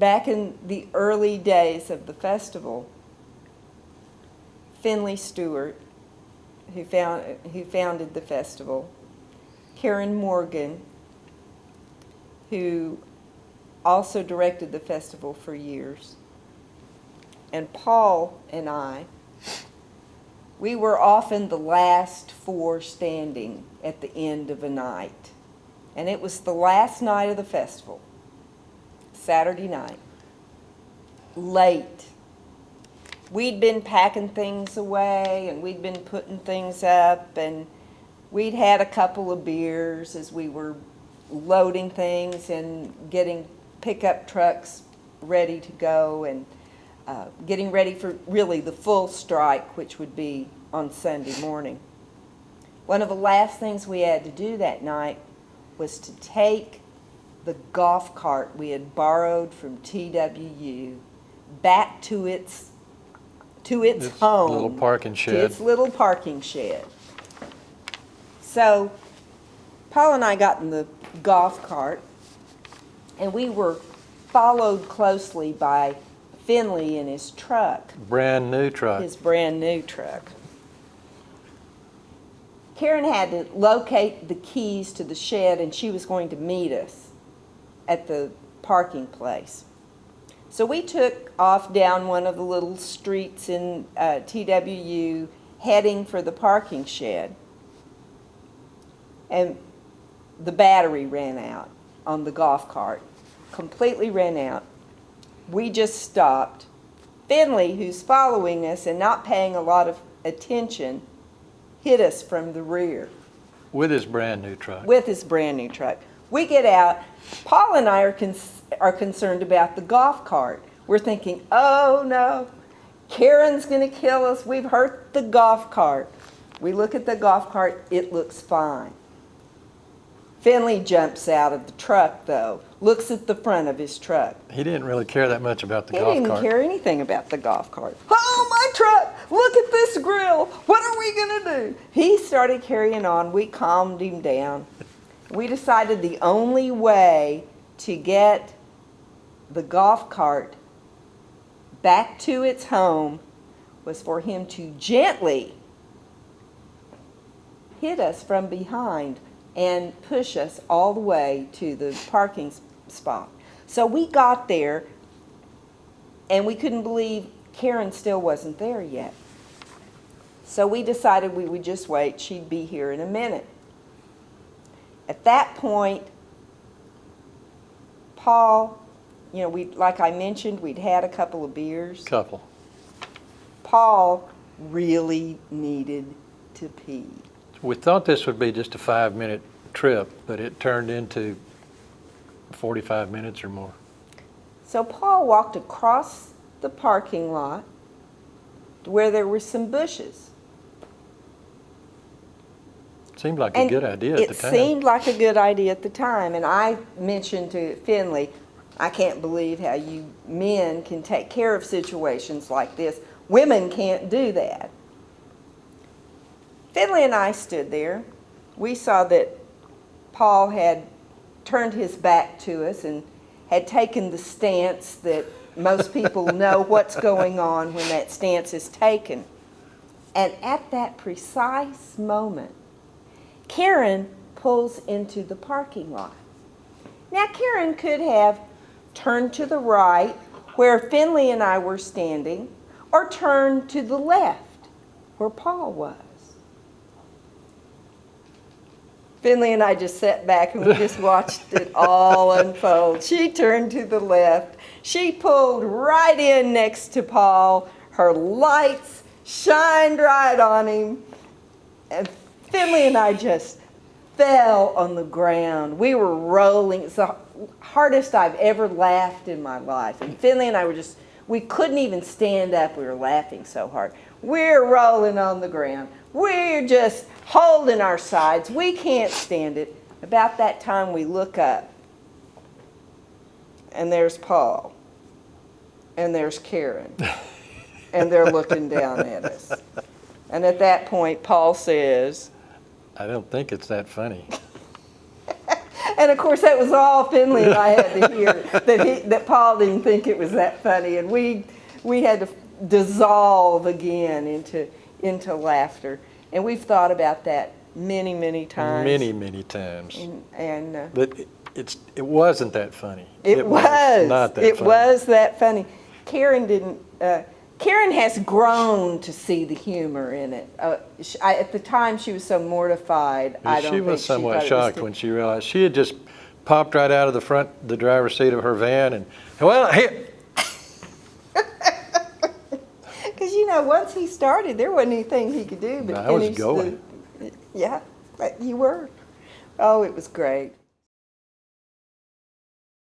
back in the early days of the festival, Finley Stewart, who founded the festival, Karen Morgan, who also directed the festival for years, and Paul and I, we were often the last four standing at the end of a night. And it was the last night of the festival, Saturday night, late. We'd been packing things away and we'd been putting things up, and we'd had a couple of beers as we were loading things and getting pickup trucks ready to go, and getting ready for really the full strike, which would be on Sunday morning. One of the last things we had to do that night was to take the golf cart we had borrowed from TWU back to its home, little parking shed. To its little parking shed. So Paul and I got in the golf cart, and we were followed closely by Finley in his truck. Brand new truck. His brand new truck. Karen had to locate the keys to the shed, and she was going to meet us at the parking place. So we took off down one of the little streets in TWU, heading for the parking shed. And the battery ran out on the golf cart, completely ran out. We just stopped. Finley, who's following us and not paying a lot of attention, hit us from the rear. With his brand new truck. With his brand new truck. We get out. Paul and I are concerned about the golf cart. We're thinking, oh no, Karen's going to kill us. We've hurt the golf cart. We look at the golf cart. It looks fine. Finley jumps out of the truck, though, looks at the front of his truck. He didn't really care that much about the golf cart. He didn't care anything about the golf cart. Oh, my truck! Look at this grill! What are we going to do? He started carrying on. We calmed him down. We decided the only way to get the golf cart back to its home was for him to gently hit us from behind and push us all the way to the parking spot. So we got there, and we couldn't believe Karen still wasn't there yet. So we decided we would just wait. She'd be here in a minute. At that point, Paul, like I mentioned, we'd had a couple of beers. Paul really needed to pee. We thought this would be just a 5-minute trip, but it turned into 45 minutes or more. So Paul walked across the parking lot to where there were some bushes. Seemed like a good idea at the time. It seemed like a good idea at the time. And I mentioned to Finley, I can't believe how you men can take care of situations like this. Women can't do that. Finley and I stood there. We saw that Paul had turned his back to us and had taken the stance that most people know what's going on when that stance is taken. And at that precise moment, Karen pulls into the parking lot. Now, Karen could have turned to the right where Finley and I were standing, or turned to the left where Paul was. Finley and I just sat back and we just watched it all unfold. She turned to the left. She pulled right in next to Paul. Her lights shined right on him. And Finley and I just fell on the ground. We were rolling. It's the hardest I've ever laughed in my life. And Finley and I we couldn't even stand up. We were laughing so hard. We're rolling on the ground. We're just holding our sides. We can't stand it. About that time, we look up, and there's Paul, and there's Karen, and they're looking down at us. And at that point, Paul says, I don't think it's that funny. And of course, that was all Finley and I had to hear, that Paul didn't think it was that funny. And we had to dissolve again into laughter. And we've thought about that many, many times. Many, many times. But it wasn't that funny. It was not that it funny. was that funny. Karen didn't. Karen has grown to see the humor in it. At the time, she was so mortified. She was somewhat shocked when she realized she had just popped right out of the driver's seat of her van, and well, here. Because once he started, there wasn't anything he could do but I was finish going. Yeah, but you were. Oh, it was great.